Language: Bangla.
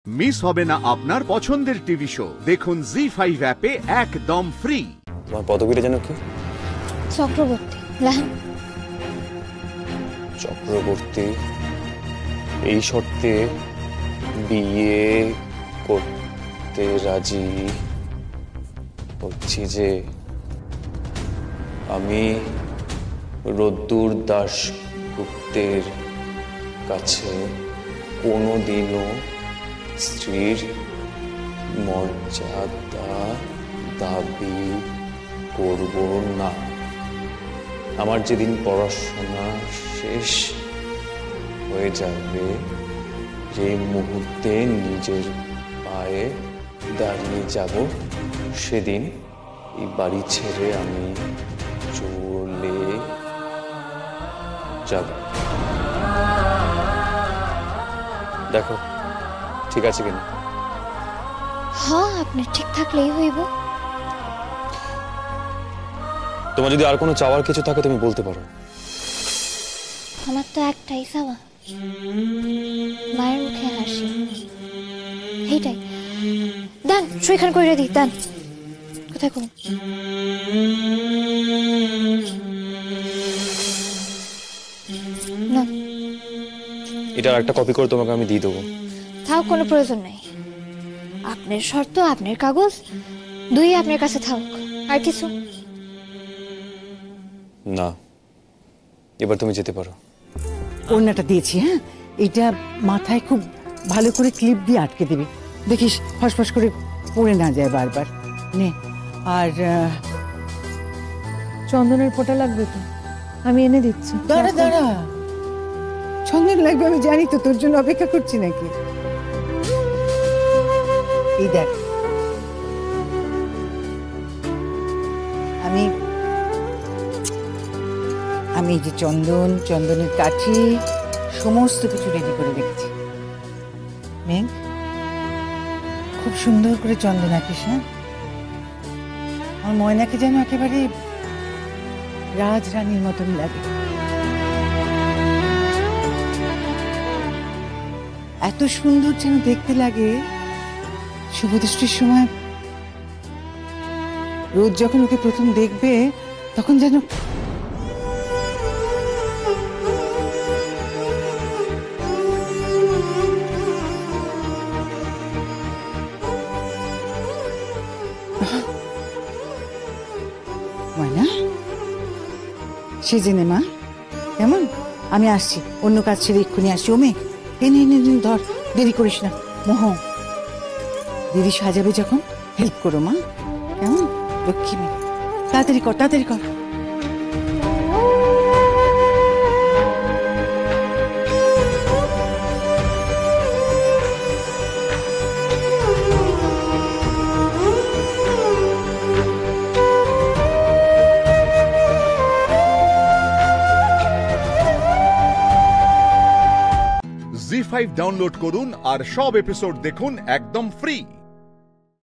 মিস হবে না আপনার পছন্দের টিভি শো। দেখুন জি5 অ্যাপে একদম ফ্রি। তোমার পদবীটা যেন কি? চক্রবর্তী। চক্রবর্তী। এই শর্তে বিয়ে করতে রাজি হচ্ছি যে আমি রোদ্দুর দাশগুপ্তের কাছে কোনোদিনও স্ত্রীর মর্যাদা দাবি করব না। আমার যেদিন পড়াশোনা শেষ হয়ে যাবে, যে মুহূর্তে নিজের পায়ে দাঁড়িয়ে যাব, সেদিন এই বাড়ি ছেড়ে আমি চলে যাব। দেখো ঠিক আছে কিনা? হ্যাঁ, আপনি ঠিক থাকলেই হইব। তোমার যদি আর কোনো চাওয়ার কিছু থাকে তুমি বলতে পারো। আমার তো একটাই চাওয়া, মায়ের মুখে হাসি। এইটাই দান, সেখান করে দিই। দান কোথায় কোন না, এটার একটা কপি করে তোমাকে আমি দিয়ে দেবো। তাও কোনো প্রয়োজন নাই। আপনার শর্ত, আপনার কাগজ, দুই আপনার কাছে থাক। আর কিছু না, এবার তুমি যেতে পারো। ওড়নাটা দিয়েছি, হ্যাঁ, এটা মাথায় খুব ভালো করে ক্লিপ দিয়ে আটকে দিবি, দেখিস ফসফস করে পড়ে না যায় বারবার। নে, আর চন্দনের ফোঁটা লাগবে তো, আমি এনে দিচ্ছি। দাঁড়া দাঁড়া, চন্দন লাগবে আমি জানি তো, তোর জন্য অপেক্ষা করছি নাকি। এই দেখ, আমি আমি এই যে চন্দনের কাঠি সমস্ত কিছু রেডি করে রেখেছি। মেঘ, খুব সুন্দর করে চন্দন আঁকিস। হ্যাঁ, আমার ময়নাকে যেন একেবারে রাজরানীর মতন লাগে। এত সুন্দর যেন দেখতে লাগে। শুভদৃষ্টির সময় রোজ যখন ওকে প্রথম দেখবে, তখন যেন ময়না সেজে নে মা, কেমন? আমি আসছি, অন্য কাজ ছেড়ে এক্ষুনি আসছি। ও মেঘ, এনে ধর, দেরি করিস না। মোহ, দিদি সাজাবে যখন হেল্প করো মা, কেমন? লক্ষ্মী মেয়ে, তাড়াতাড়ি কর, তাড়াতাড়ি কর। জি5 ডাউনলোড করুন আর সব এপিসোড দেখুন একদম ফ্রি।